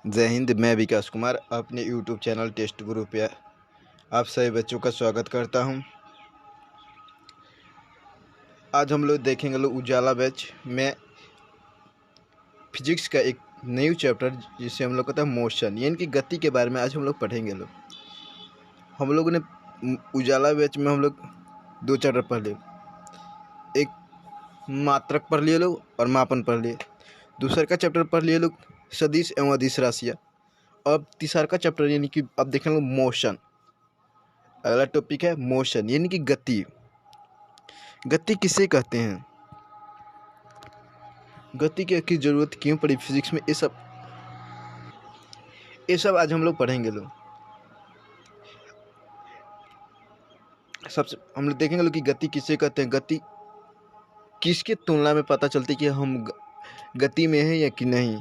जय हिंद। मैं विकास कुमार अपने यूट्यूब चैनल टेस्ट गुरु पे आप सभी बच्चों का स्वागत करता हूं। आज हम लोग देखेंगे उजाला बैच में फिजिक्स का एक न्यू चैप्टर जिसे हम लोग कहते हैं मोशन यानी कि गति के बारे में आज हम लोग पढ़ेंगे। हम लोगों ने उजाला बैच में हम लोग 2 चैप्टर पढ़ लिए। एक मात्रक पढ़ लिए लोग और मापन पढ़ लिए। दूसरा का चैप्टर पढ़ लिए लोग सदिश एवं अदिश राशियाँ। अब तीसरा का चैप्टर यानी कि अब देखेंगे मोशन। अगला टॉपिक है मोशन यानी कि गति। गति किसे कहते हैं, गति की जरूरत क्यों पड़ी फिजिक्स में, ये सब आज हम लोग पढ़ेंगे। सबसे हम लोग देखेंगे कि गति किसे कहते हैं, गति किसके तुलना में पता चलती है कि हम गति में है या कि नहीं,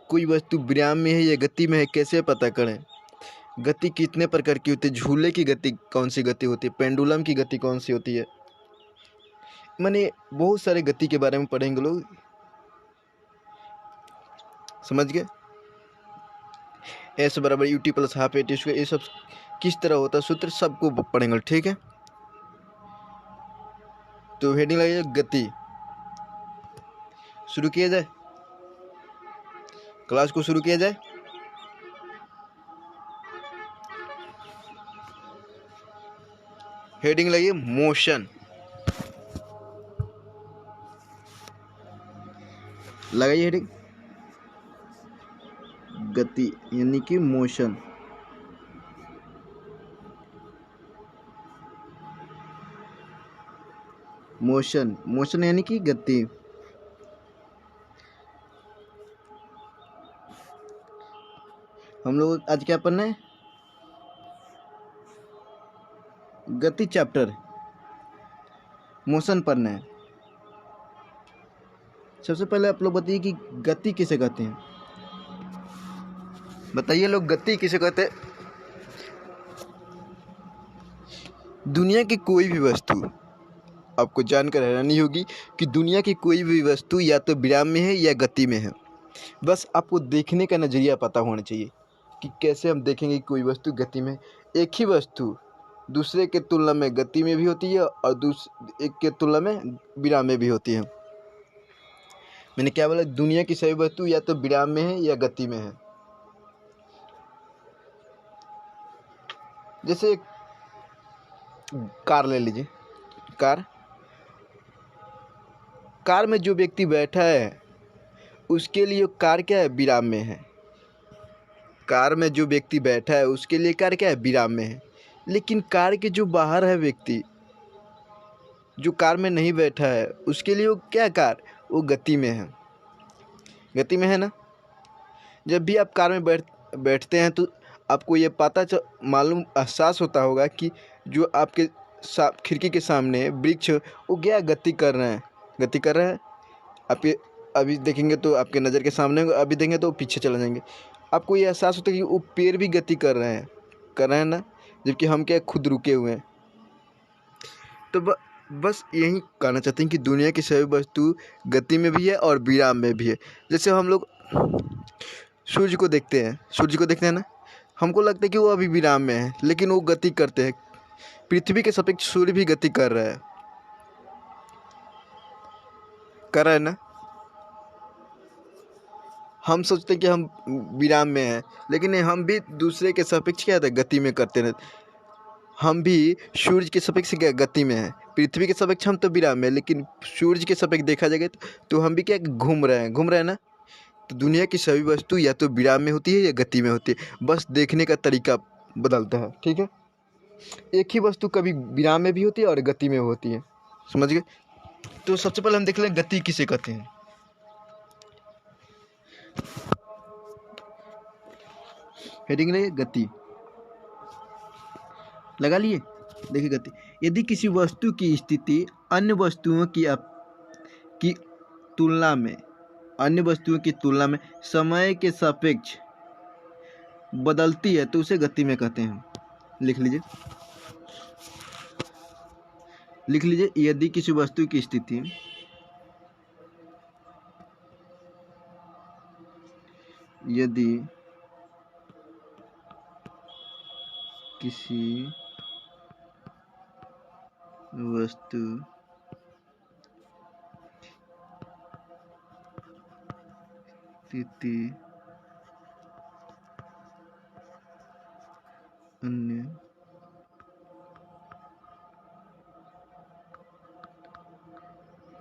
कोई वस्तु विराम में है या गति में है, कैसे पता करें, गति कितने प्रकार की होती है, झूले की गति कौन सी गति होती है, पेंडुलम की गति कौन सी होती है, मैंने बहुत सारे गति के बारे में पढ़ेंगे लोग। समझ गए। एस बराबर UT plus half A T square, ये सब किस तरह होता है सूत्र सबको पढ़ेंगे। ठीक है, तो हेडिंग लगाइए गति। शुरू किया जाए, क्लास को शुरू किया जाए। हेडिंग लगाइए मोशन। लगाइए हेडिंग गति यानी कि मोशन। मोशन मोशन यानी कि गति। हम लोग आज क्या पढ़ना है, गति चैप्टर, मोशन पढ़ना है। सबसे पहले आप लोग बताइए कि गति किसे कहते हैं, बताइए लोग गति किसे कहते हैं। दुनिया की कोई भी वस्तु, आपको जानकर हैरानी होगी कि दुनिया की कोई भी वस्तु या तो विराम में है या गति में है। बस आपको देखने का नज़रिया पता होना चाहिए कि कैसे हम देखेंगे कि कोई वस्तु गति में। एक ही वस्तु दूसरे के तुलना में गति में भी होती है और एक के तुलना में विराम में भी होती है। मैंने क्या बोला, दुनिया की सभी वस्तु या तो विराम में है या गति में है। जैसे कार ले लीजिए, कार में जो व्यक्ति बैठा है उसके लिए कार क्या है, विराम में है। कार में जो व्यक्ति बैठा है उसके लिए कार क्या है, विराम में है। लेकिन कार के जो बाहर है व्यक्ति, जो कार में नहीं बैठा है, उसके लिए वो क्या कार, वो गति में है। गति में है ना। जब भी आप कार में बैठते हैं तो आपको ये मालूम एहसास होता होगा कि जो आपके खिड़की के सामने वृक्ष वो क्या गति कर रहे हैं। आप ये अभी देखेंगे तो आपके नज़र के सामने, अभी देखेंगे तो पीछे चले जाएंगे। आपको ये एहसास होता है कि वो पेड़ भी गति कर रहे हैं ना, जबकि हम क्या खुद रुके हुए हैं। तो बस यही कहना चाहते हैं कि दुनिया की सभी वस्तु गति में भी है और विराम में भी है। जैसे हम लोग सूर्य को देखते हैं ना, हमको लगता है कि वो अभी विराम में है, लेकिन वो गति करते हैं। पृथ्वी के सापेक्ष सूर्य भी गति कर रहा है ना। हम सोचते हैं कि हम विराम में हैं, लेकिन हम भी दूसरे के सापेक्ष क्या है, गति में करते हैं। हम भी सूर्य के सापेक्ष क्या गति में है, पृथ्वी के सापेक्ष हम तो विराम में, लेकिन सूर्य के सापेक्ष देखा जाएगा तो हम भी क्या घूम रहे हैं ना। तो दुनिया की सभी वस्तु या तो विराम में होती है या गति में होती है, बस देखने का तरीका बदलता है। ठीक है, एक ही वस्तु कभी विराम में भी होती है और गति में होती है। समझ गए। तो सबसे पहले हम देख लें गति किसे कहते हैं। हेडिंग ले गति, लगा लिए। देखिए गति, यदि किसी वस्तु की स्थिति अन्य वस्तुओं की तुलना में समय के सापेक्ष बदलती है तो उसे गति में कहते हैं। लिख लीजिए यदि किसी वस्तु की स्थिति यदि किसी वस्तु स्थिति अन्य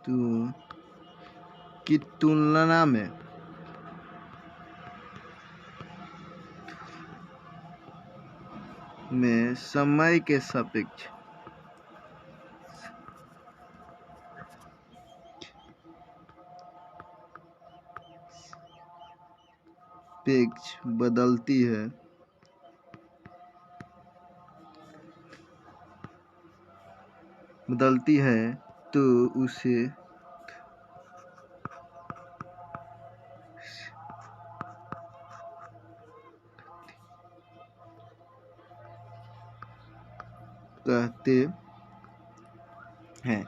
वस्तुओं की तुलना में समय के सापेक्ष बदलती है तो उसे कहते हैं।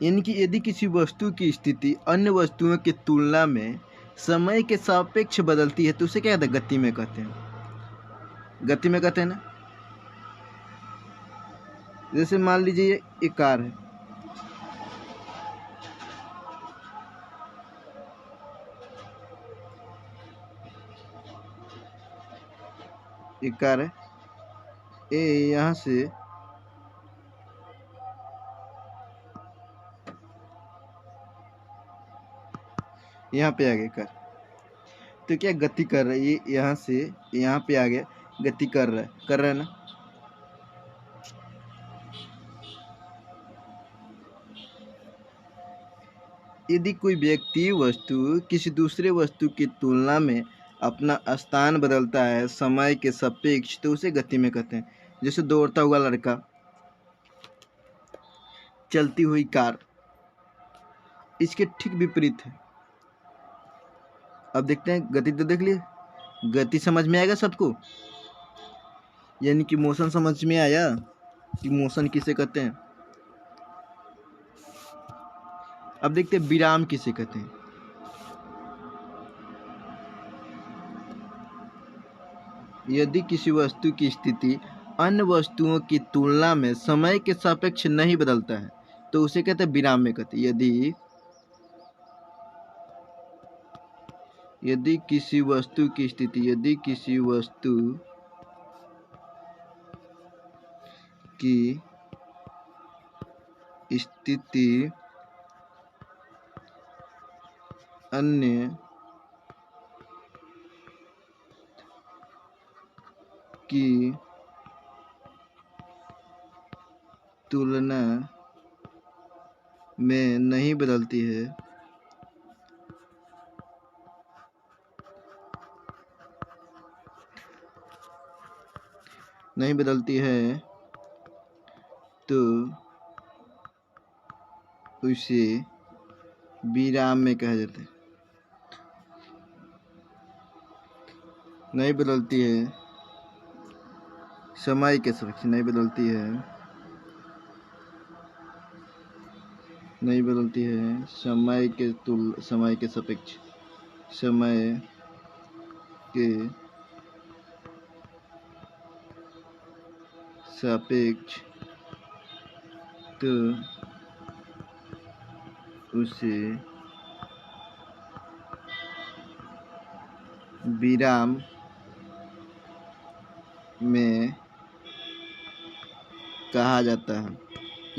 यानी कि यदि किसी वस्तु की स्थिति अन्य वस्तुओं की तुलना में समय के सापेक्ष बदलती है तो उसे क्या कहते हैं? गति में कहते हैं। गति में कहते हैं ना। जैसे मान लीजिए एक कार है, यहाँ से यहाँ पे आ गया कार, तो क्या गति कर रहा है? ये यहाँ से यहाँ पे आ गया, गति कर रहा है ना। यदि कोई व्यक्ति वस्तु किसी दूसरे वस्तु की तुलना में अपना स्थान बदलता है समय के सापेक्ष तो उसे गति में कहते हैं। जैसे दौड़ता हुआ लड़का, चलती हुई कार, इसके ठीक विपरीत है। अब देखते हैं, गति तो देख लिए, गति समझ में आएगा सबको, यानी कि मोशन समझ में आया कि मोशन किसे कहते हैं। अब देखते हैं विराम किसे कहते हैं। यदि किसी वस्तु की स्थिति अन्य वस्तुओं की तुलना में समय के सापेक्ष नहीं बदलता है तो उसे कहते हैं विराम में कहते हैं। यदि किसी वस्तु की स्थिति अन्य की तुलना में नहीं बदलती है तो उसे विराम में कहा जाता है। नहीं बदलती है समय के सापेक्ष, नहीं बदलती है समय के सापेक्ष, तो उसे विराम में कहा जाता है।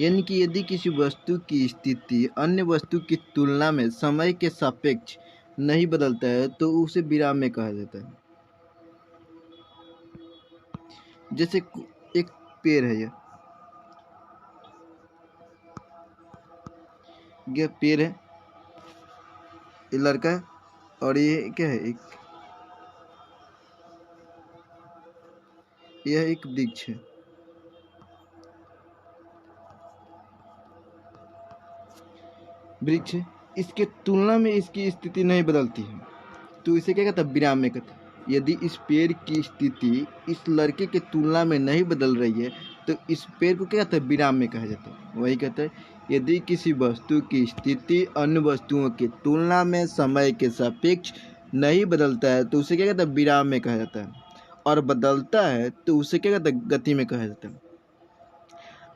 यानी कि यदि किसी वस्तु की स्थिति अन्य वस्तु की तुलना में समय के सापेक्ष नहीं बदलता है तो उसे विराम में कहा जाता है। जैसे एक पेड़ है, ये पेड़ है, ये लड़का है, और ये क्या है, यह एक वृक्ष है। इसके तुलना में इसकी स्थिति नहीं बदलती है तो इसे क्या कहते हैं? विराम में कहते हैं। यदि इस पेड़ की स्थिति इस लड़के की तुलना में नहीं बदल रही है तो इस पेड़ को क्या कहते हैं? विराम में कहा जाता है। वही कहते हैं, यदि किसी वस्तु की स्थिति अन्य वस्तुओं की तुलना में समय के सापेक्ष नहीं बदलता है तो उसे क्या कहते हैं? विराम में कहा जाता है। और बदलता है तो उसे क्या कहते हैं, गति में कहा जाता है।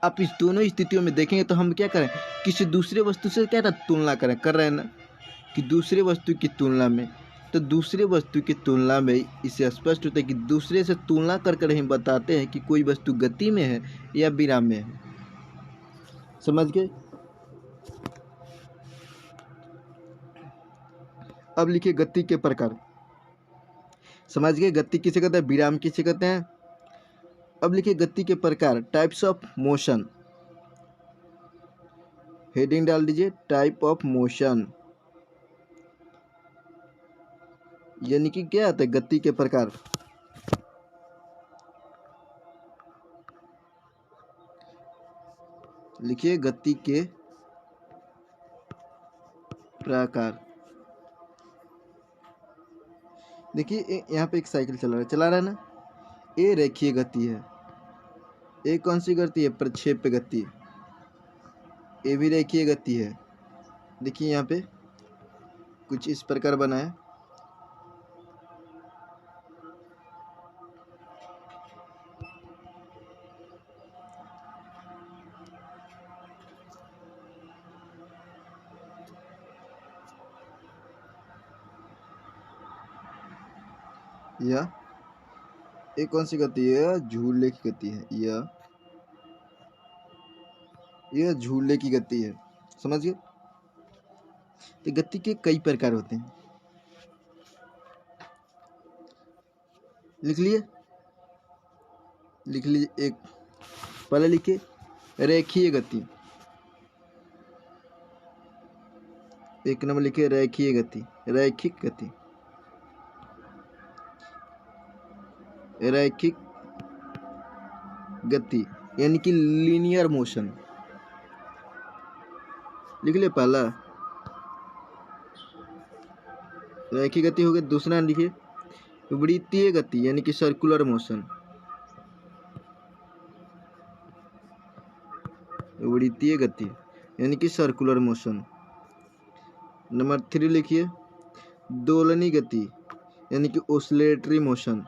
आप इस दोनों स्थितियों में देखेंगे तो हम क्या करें, किसी दूसरे वस्तु से क्या तुलना करें, कर रहे हैं ना, कि दूसरे वस्तु की तुलना में, तो दूसरे वस्तु की तुलना में इससे स्पष्ट होता है कि दूसरे से तुलना कर कर हम बताते हैं कि कोई वस्तु गति में है या विराम में है। समझ गए। अब लिखिए गति के प्रकार। समझ गए, गति किसे कहते हैं, विराम किसे कहते हैं। अब लिखिए गति के प्रकार, टाइप्स ऑफ मोशन। हेडिंग डाल दीजिए टाइप ऑफ मोशन, यानी कि क्या आता है, गति के प्रकार। लिखिए गति के प्रकार। देखिए यहाँ पे एक साइकिल चला रहा है ना, ये रेखीय गति है। ये कौन सी गति है, प्रक्षेप गति। ये भी रेखीय गति है। देखिए यहाँ पे कुछ इस प्रकार बना है। ये कौन सी गति है, झूले की गति है। यह झूले की गति है। समझ गए। तो गति के कई प्रकार होते हैं, लिख लीजिए। एक पहले लिखिए रेखीय गति। एक नंबर लिखिए रेखीय गति, रैखिक गति, रैखिक गति यानी कि लीनियर मोशन। लिख लिया पहला, रैखिक गति हो गई। दूसरा लिखिए वृत्तीय गति यानी कि सर्कुलर मोशन। वृत्तीय गति यानी कि सर्कुलर मोशन। नंबर 3 लिखिए दोलनी गति यानी कि ओसिलेटरी मोशन।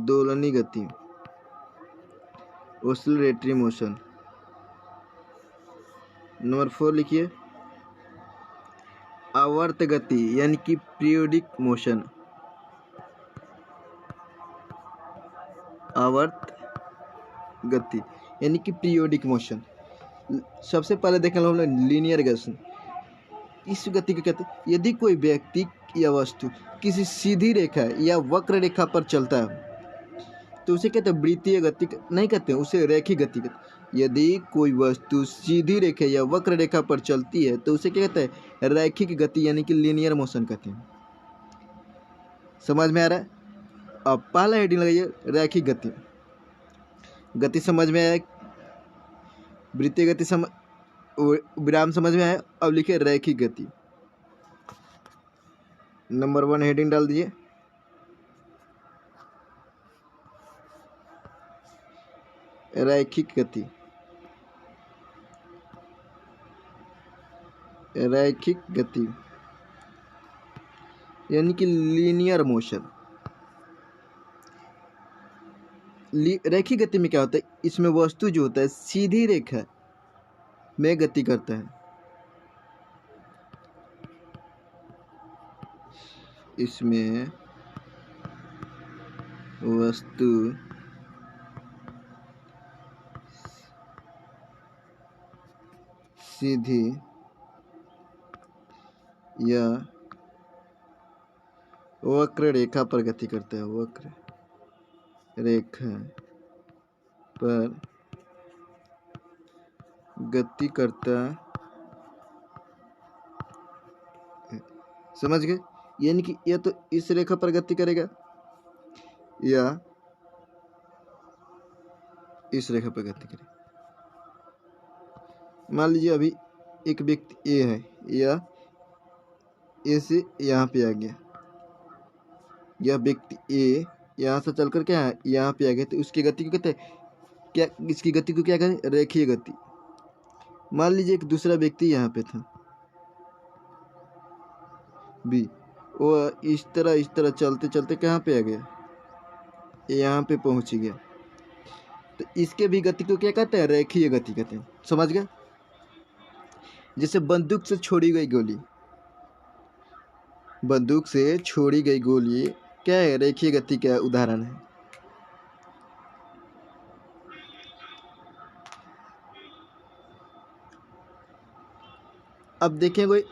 दोलनी गति, ओसिलेटरी मोशन। नंबर 4 लिखिए आवर्त गति यानी कि पीरियोडिक मोशन। आवर्त गति यानी कि पीरियोडिक मोशन। सबसे पहले देखा हम लोग लीनियर गति। इस गति को कहते हैं यदि कोई व्यक्ति या वस्तु किसी सीधी रेखा या वक्र रेखा पर चलता है तो उसे कहते हैं वृत्तीय गति, नहीं कहते हैं, उसे रैखिक गति कहते हैं। यदि कोई वस्तु सीधी रेखा या वक्र रेखा पर चलती है तो उसे क्या कहते हैं, रैखिक गति यानी कि लीनियर मोशन कहते हैं। समझ में आ रहा है। अब पहला हेडिंग लगाइए रैखिक गति। गति समझ में आया, वृत्तीय गति विराम समझ में आया। अब लिखिए रैखिक गति। नंबर 1 हेडिंग डाल दीजिए रैखिक गति। रैखिक गति यानी कि लीनियर मोशन। रैखिक गति में क्या होता है, इसमें वस्तु जो होता है सीधी रेखा में गति करता है। इसमें वस्तु सीधी या वक्र रेखा पर गति करता है। वक्र रेखा पर गति करता है। समझ गए। यानी कि या तो इस रेखा पर गति करेगा या इस रेखा पर गति करेगा। मान लीजिए अभी एक व्यक्ति ए है या ए से यहाँ पे आ गया, यह व्यक्ति ए यहाँ से चलकर क्या है यहाँ पे आ गया, तो उसकी गति को कहते हैं क्या, इसकी गति को क्या कहते हैं, रेखीय गति। मान लीजिए एक दूसरा व्यक्ति यहाँ पे था बी, वो इस तरह चलते चलते कहाँ पे आ गया, यहाँ पे पहुँच गया। तो इसके भी गति को क्या कहते हैं, रेखीय गति कहते हैं। समझ गए। जैसे बंदूक से छोड़ी गई गोली, बंदूक से छोड़ी गई गोली क्या है, रेखीय गति का उदाहरण है। अब देखिए कोई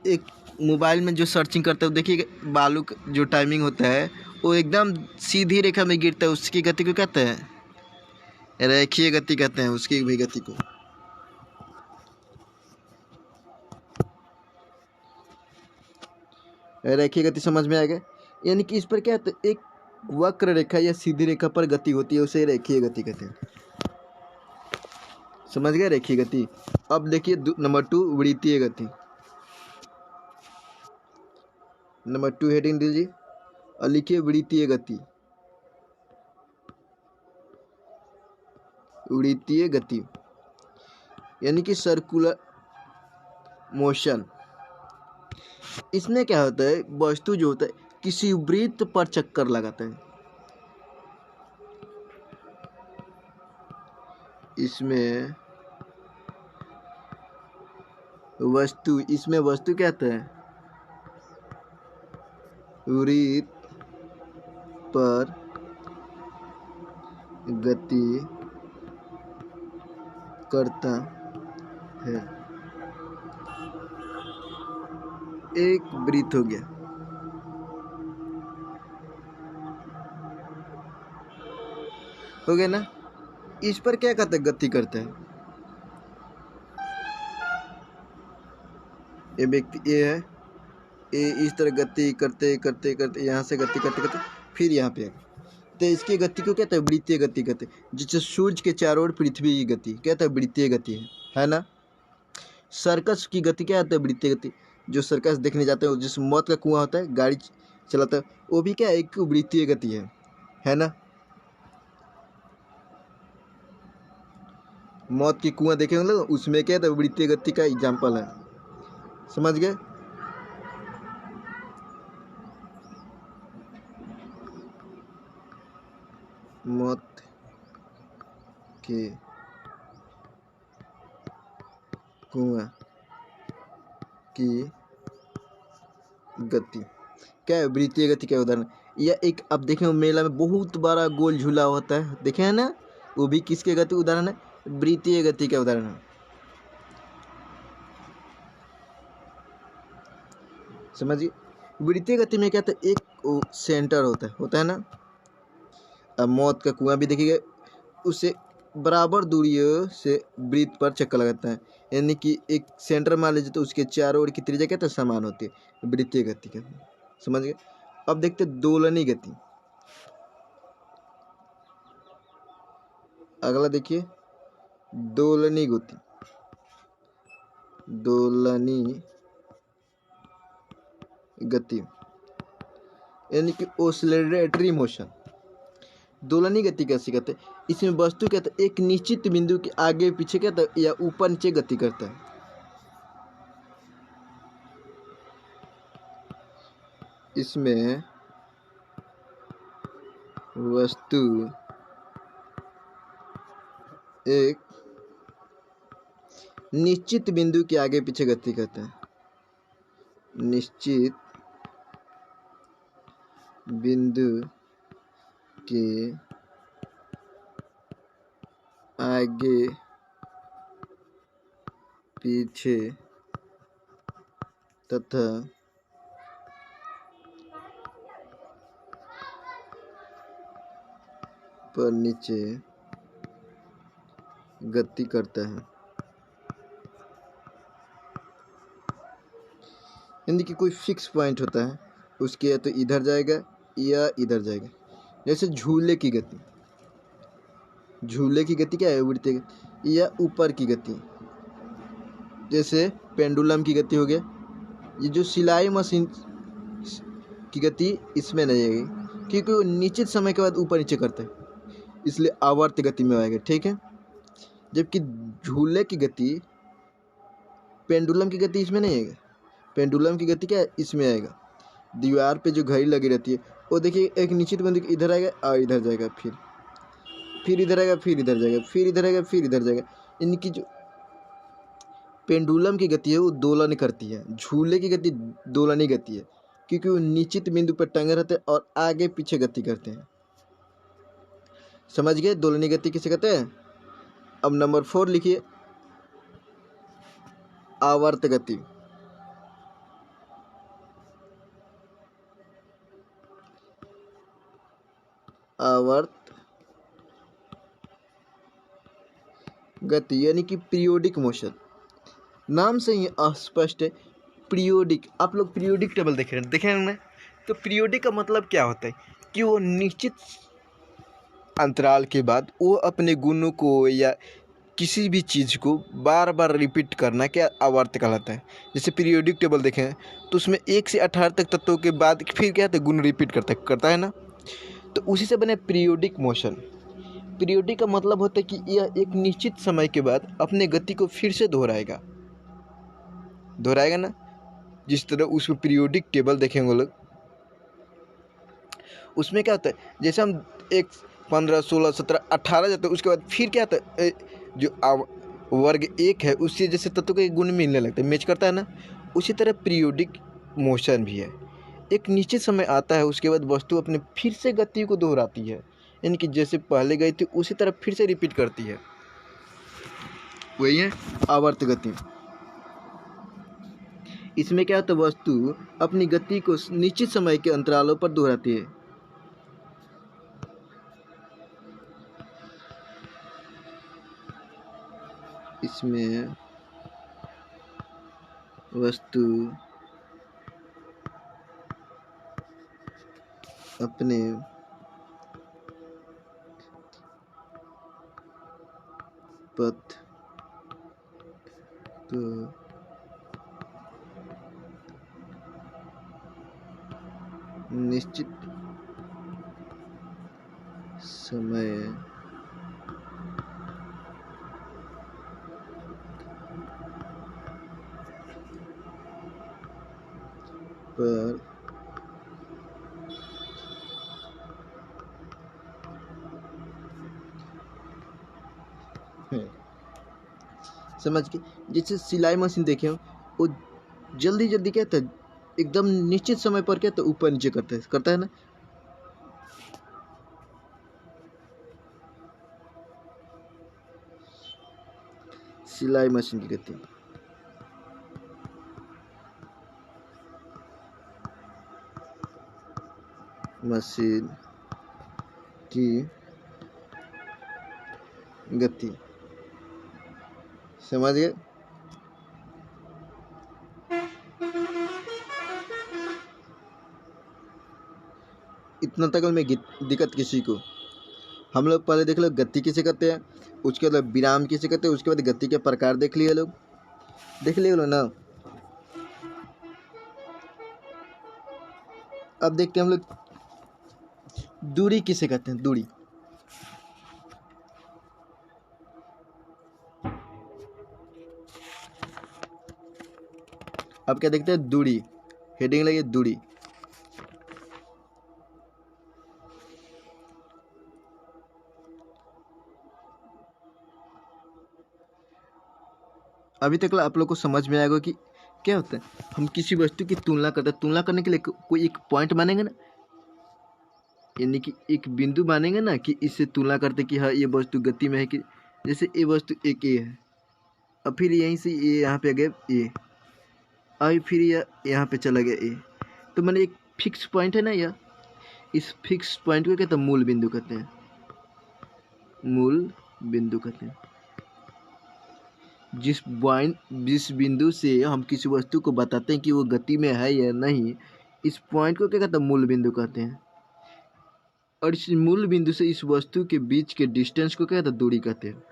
एक मोबाइल में जो सर्चिंग करता है, देखिए बालू का जो टाइमिंग होता है वो एकदम सीधी रेखा में गिरता है, उसकी गति को कहते हैं रेखीय गति कहते हैं, उसकी भी गति को। रेखीय गति समझ में आ गया। यानी कि इस पर क्या है, एक वक्र रेखा या सीधी रेखा पर गति होती है, उसे रेखीय गति कहते हैं। समझ गए रेखीय गति। अब देखिए नंबर 2 वृत्तीय गति। नंबर 2 हेडिंग दीजिए और लिखिए वृत्तीय गति। वृत्तीय गति यानी कि सर्कुलर मोशन। इसमें क्या होता है, वस्तु जो होता है किसी वृत्त पर चक्कर लगाता है। इसमें वस्तु क्या होता है, वृत्त पर गति करता है। एक वृत्त हो गया। हो गया ना। इस पर क्या कहते हैं, गति करते हैं। ये व्यक्ति ये है, ये इस तरह गति करते करते करते यहाँ से गति करते करते फिर यहाँ पे, तो इसकी गति को कहते हैं वृत्तीय गति कहते हैं। जिससे सूर्य के चारों ओर पृथ्वी की गति कहते हैं वृत्तीय गति है ना। सर्कस की गति क्या होता है, वृत्तीय गति। जो सर्कस देखने जाते हैं, जिस मौत का कुआं होता है, गाड़ी चलाता है, वो भी क्या एक वृत्तीय गति है ना। मौत की कुआं देखे होंगे, उसमें क्या है, वृत्तीय गति का एग्जाम्पल है। समझ गए। मौत के कुआं की गति क्या है, वृत्तीय गति का उदाहरण। या एक अब देखें मेला में बहुत बड़ा गोल झूला होता है, देखे हैं ना, वो भी किसके गति उदाहरण है, वृत्तीय गति का उदाहरण है। समझिए। वृत्तीय गति में क्या होता है, एक सेंटर होता है ना। अब मौत का कुआं भी देखिएगा, उससे बराबर दूरी से वृत्त पर चक्कर लगाता है, यानी कि एक सेंटर मान लीजिए, तो उसके चारों ओर की त्रिज्या क्या है, समान होती है, वृत्तीय गति का। समझ गए। अब देखते दोलनी गति। अगला देखिए दोलनी गति। दोलनी गति यानी कि ओसिलेटरी मोशन। दोलनी गति कैसे कहते हैं, इसमें वस्तु कहते हैं एक निश्चित बिंदु के आगे पीछे कहते हैं या ऊपर नीचे गति करता है। इसमें वस्तु एक निश्चित बिंदु के आगे पीछे गति करता है। निश्चित बिंदु के आगे पीछे तथा पर नीचे गति करता है। यानी कि कोई फिक्स पॉइंट होता है, उसके या तो इधर जाएगा या इधर जाएगा। जैसे झूले की गति। झूले की गति क्या है, वृत्तीय गति या ऊपर की गति। जैसे पेंडुलम की गति हो गया। ये जो सिलाई मशीन की गति इसमें नहीं आएगी, क्योंकि वो निश्चित समय के बाद ऊपर नीचे करता है, इसलिए आवर्त गति में आएगा। ठीक है। जबकि झूले की गति, पेंडुलम की गति इसमें नहीं आएगा। पेंडुलम की गति क्या है, इसमें आएगा। दीवार पे जो घड़ी लगी रहती है वो देखिए एक निश्चित बिंदु इधर आएगा और इधर जाएगा, फिर इधर आएगा, फिर इधर जाएगा, फिर इधर आएगा, फिर इधर जाएगा। इनकी जो पेंडुलम की गति है वो दोलन करती है, झूले की गति दोलनी गति है, क्योंकि वो निश्चित बिंदु पर टंगे रहते हैं और आगे पीछे गति करते हैं। समझ गए दोलनी गति किसे कहते हैं? अब नंबर 4 लिखिए, आवर्त गति। आवर्त गति यानी कि पीरियोडिक मोशन, नाम से ही स्पष्ट है पीरियोडिक। आप लोग पीरियोडिक टेबल देख रहे हैं ना, तो पीरियोडिक का मतलब क्या होता है कि वो निश्चित अंतराल के बाद वो अपने गुणों को या किसी भी चीज़ को बार बार रिपीट करना क्या आवर्त कहलाता है। जैसे पीरियोडिक टेबल देखें तो उसमें 1 से 18 तक तत्वों के बाद फिर क्या होता है, गुण रिपीट करता है ना, तो उसी से बने पीरियोडिक मोशन। पीरियोडिक का मतलब होता है कि यह एक निश्चित समय के बाद अपने गति को फिर से दोहराएगा ना। जिस तरह उसमें पीरियोडिक टेबल देखेंगे लोग, उसमें क्या होता है, जैसे हम 1, 15, 16, 17, 18 जाते हैं, उसके बाद फिर क्या होता है, जो वर्ग 1 है उससे जैसे तत्व के गुण मिलने लगता है, मैच करता है ना। उसी तरह पीरियोडिक मोशन भी है, एक निश्चित समय आता है उसके बाद वस्तु अपने फिर से गति को दोहराती है, यानी कि जैसे पहले गई थी उसी तरह फिर से रिपीट करती है, वही है आवर्त गति। इसमें क्या होता है, वस्तु अपनी गति को निश्चित समय के अंतरालों पर दोहराती है। इसमें वस्तु अपने पथ तो निश्चित समय पर समझ के, जैसे सिलाई मशीन देखे हो, वो जल्दी जल्दी क्या होता है, एकदम निश्चित समय पर क्या होता है ऊपर नीचे करता है ना। सिलाई मशीन की गति, मशीन की गति, समझ गए। इतना तक में दिक्कत किसी को, हम लोग पहले देख लो गति किसे कहते हैं, उसके बाद विराम किसे कहते हैं, उसके बाद गति के प्रकार देख लिए लोग, देख लिए लो ना। अब देखते हैं हम लोग दूरी किसे कहते हैं, दूरी। अब क्या देखते हैं, दूरी, हेडिंग लगी दूरी। अभी तक आप लोग को समझ में आएगा कि क्या होता है, हम किसी वस्तु की तुलना करते हैं, तुलना करने के लिए कोई एक पॉइंट मानेंगे ना, यानी कि एक बिंदु मानेंगे ना कि इससे तुलना करते कि हाँ ये वस्तु गति में है, कि जैसे ये वस्तु एक ए है, अब फिर यहीं से ये यहाँ पे गए ए, और फिर यह यहाँ पे चला गया ए, तो मैंने एक फिक्स पॉइंट है ना यह, इस फिक्स पॉइंट को कहते हैं मूल बिंदु कहते हैं, मूल बिंदु कहते हैं। जिस बिंदु से हम किसी वस्तु को बताते हैं कि वो गति में है या नहीं, इस पॉइंट को क्या कहते हैं, मूल बिंदु कहते हैं। और इस मूल बिंदु से इस वस्तु के बीच के डिस्टेंस को क्या कहते हैं, दूरी कहते हैं।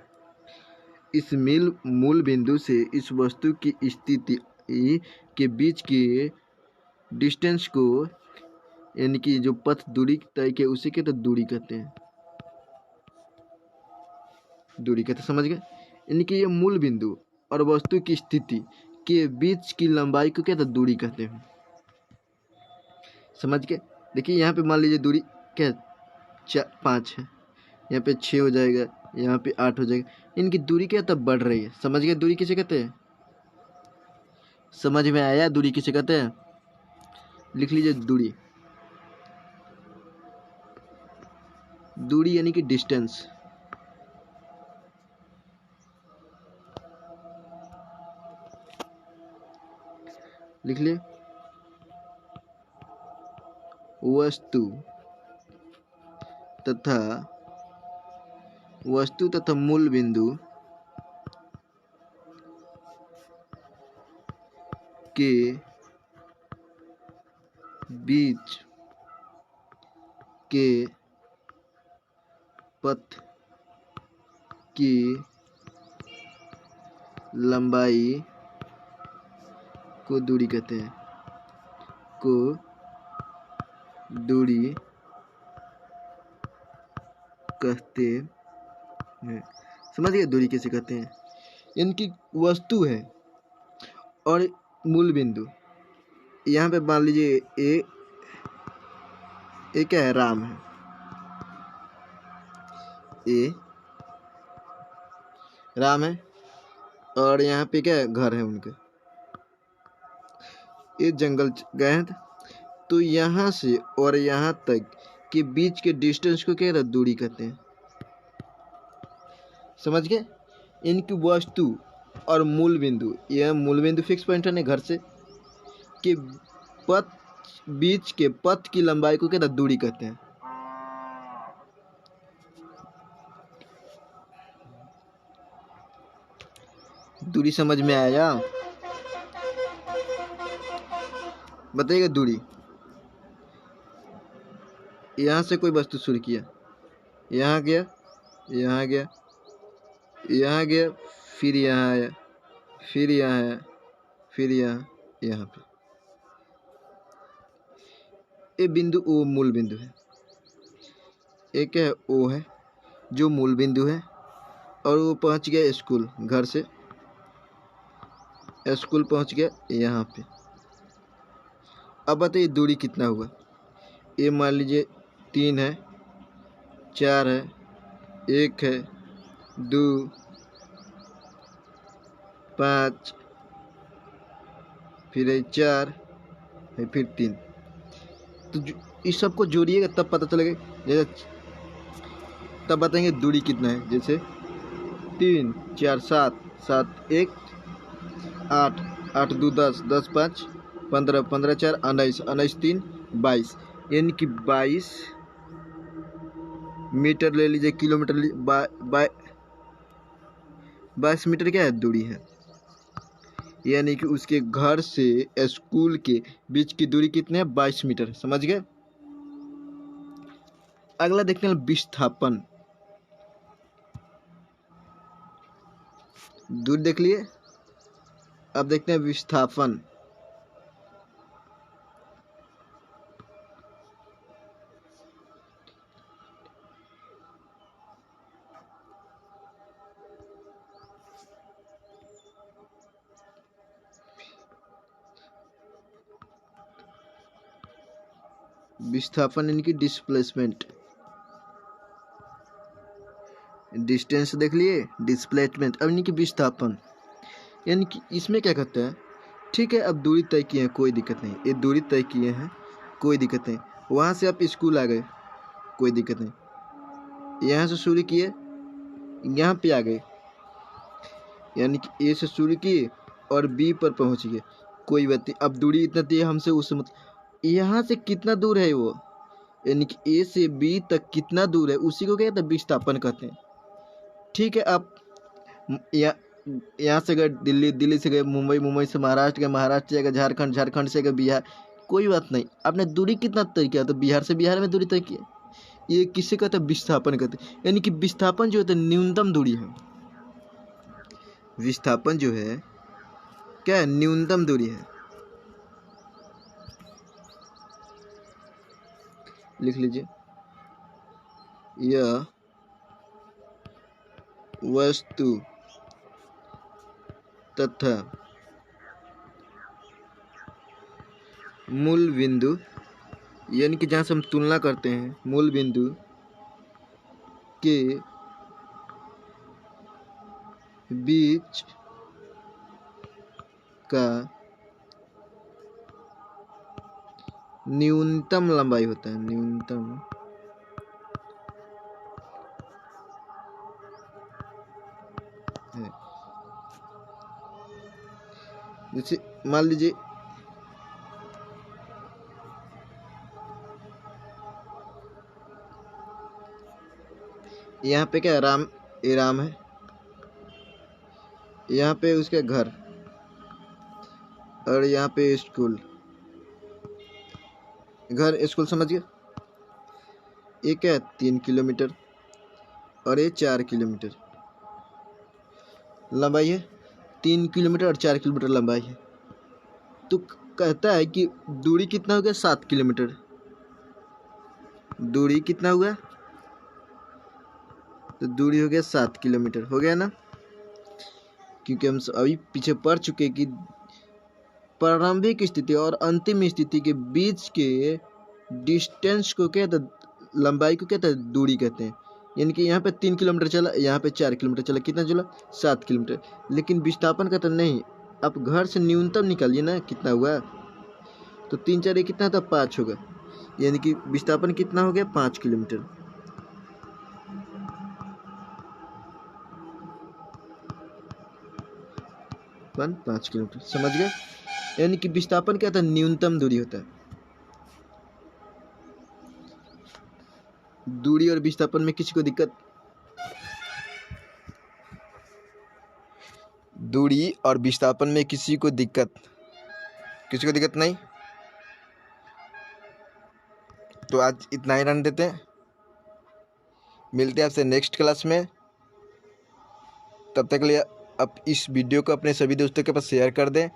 इस मूल बिंदु से इस वस्तु की स्थिति के बीच के डिस्टेंस को, यानी कि जो पथ दूरी तय के, उसे कहते हैं दूरी कहते हैं, दूरी कहते हैं, समझ गए। यानी कि ये मूल बिंदु और वस्तु की स्थिति के बीच की लंबाई को कहते हैं दूरी कहते हैं। समझ के देखिए, यहाँ पे मान लीजिए दूरी क्या 5 है, यहाँ पे 6 हो जाएगा, यहाँ पे 8 हो जाएगा। इनकी दूरी क्या तब बढ़ रही है। समझ गए दूरी किसे कहते हैं? समझ में आया दूरी किसे कहते हैं? लिख लीजिए दूरी। दूरी यानी कि डिस्टेंस। लिख लिए। वस्तु तथा मूल बिंदु के बीच के पथ की लंबाई को दूरी कहते हैं। समझ गए दूरी किसे कहते हैं? इनकी वस्तु है और मूल बिंदु। यहाँ पे मान लीजिए ए क्या है? राम है। ए राम है और यहाँ पे क्या है? घर है उनके। ये जंगल गए हैं, तो यहाँ से और यहाँ तक के बीच के डिस्टेंस को क्या दूरी कहते हैं। समझ गए? इनकी वस्तु और मूल बिंदु, यह मूल बिंदु फिक्स पॉइंट है घर से के बीच के पथ की लंबाई को क्या दूरी कहते हैं। दूरी समझ में आया? बताइएगा दूरी। यहाँ से कोई वस्तु शुरू किया, यहाँ गया, यहाँ गया, यहाँ गया, फिर यहाँ आया, फिर यहाँ आया, फिर यहाँ पे। ये बिंदु ओ मूल बिंदु है। एक है ओ है जो मूल बिंदु है, और वो पहुँच गया स्कूल। घर से स्कूल पहुँच गया यहाँ पे। अब बताइए दूरी कितना हुआ? ये मान लीजिए 3 है, 4 है, 1 है, 2, 5, फिर 4 है, फिर 3। तो इस सबको जोड़िएगा तब पता चलेगा। जैसे तब बताएंगे दूरी कितना है। जैसे 3, 4, 7, 7, 1, 8, 8, 2, 10, 10, 5, 15, 15, 4, 19, 19, 3, 22, यानी कि 22 मीटर ले लीजिए, किलोमीटर 22 मीटर क्या है? दूरी है। यानी कि उसके घर से स्कूल के बीच की दूरी कितनी है? 22 मीटर। समझ गए? अगला देखते हैं विस्थापन। दूरी देख लिए, अब देखते हैं विस्थापन। विस्थापन यानी कि डिस्प्लेसमेंट। डिस्टेंस देख लिए, डिस्प्लेसमेंट। अब यानी कि विस्थापन, यानी कि इसमें क्या कहते हैं? ठीक है, अब दूरी तय किए हैं, कोई दिक्कत नहीं। ये दूरी तय किए हैं, कोई दिक्कत नहीं। वहाँ से आप स्कूल आ गए, कोई दिक्कत नहीं। यहाँ से शुरू किए, यहाँ पे आ गए, यानी कि ए से शुरू किए और बी पर पहुँच गए, कोई बात नहीं। अब दूरी इतना थी हमसे उससे, मतलब यहाँ से कितना दूर है वो, यानी कि ए से बी तक कितना दूर है, उसी को क्या कहते हैं? विस्थापन कहते हैं। ठीक है, आप यहाँ से गए दिल्ली, दिल्ली से गए मुंबई, मुंबई से महाराष्ट्र गए, महाराष्ट्र से गए झारखंड, झारखंड से गए बिहार, कोई बात नहीं। आपने दूरी कितना तय किया? तो बिहार से बिहार में दूरी तय किया। ये किसे कहते हैं? विस्थापन कहते हैं। यानी कि विस्थापन जो होता है न्यूनतम दूरी है। विस्थापन जो है क्या है? न्यूनतम दूरी है। लिख लीजिए, यह वस्तु तथा मूल बिंदु यानी कि जहाँ से हम तुलना करते हैं मूल बिंदु के बीच का न्यूनतम लंबाई होता है, न्यूनतम है। जैसे मान लीजिए यहाँ पे क्या है, राम, ये राम है, यहाँ पे उसके घर, और यहाँ पे स्कूल, घर स्कूल समझ गए। ये क्या है 3 किलोमीटर और ये 4 किलोमीटर लंबाई है, 3 किलोमीटर और 4 किलोमीटर लंबाई है। तो कहता है कि दूरी कितना हो गया 7 किलोमीटर। दूरी कितना हुआ, तो दूरी हो गया 7 किलोमीटर, हो गया ना। क्योंकि हम अभी पीछे पढ़ चुके कि प्रारंभिक स्थिति और अंतिम स्थिति के बीच के डिस्टेंस को कहते हैं, लंबाई को कहते हैं दूरी कहते हैं। यानी कि यहाँ पे 3 किलोमीटर चला, यहाँ पे 4 किलोमीटर चला, कितना चला 7 किलोमीटर। लेकिन विस्थापन कहते नहीं, आप घर से न्यूनतम निकालिए ना कितना हुआ, तो 3 4 कितना था 5 होगा, यानी कि विस्थापन कितना हो गया 5 किलोमीटर। 5 किलोमीटर समझ गए। यानी कि विस्थापन क्या था, न्यूनतम दूरी होता है। दूरी और विस्थापन में किसी को दिक्कत, दूरी और विस्थापन में किसी को दिक्कत नहीं। तो आज इतना ही रहने देते हैं, मिलते हैं आपसे नेक्स्ट क्लास में। तब तक के लिए आप इस वीडियो को अपने सभी दोस्तों के पास शेयर कर दें,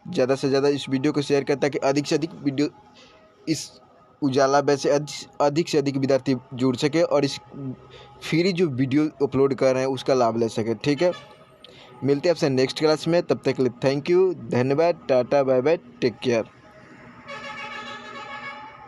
ज़्यादा से ज़्यादा इस वीडियो को शेयर करें ताकि अधिक से अधिक वीडियो इस उजाला बैच से अधिक से अधिक विद्यार्थी जुड़ सके और इस फ्री जो वीडियो अपलोड कर रहे हैं उसका लाभ ले सके। ठीक है, मिलते हैं आपसे नेक्स्ट क्लास में, तब तक के लिए थैंक यू, धन्यवाद, tata, bye bye, take care.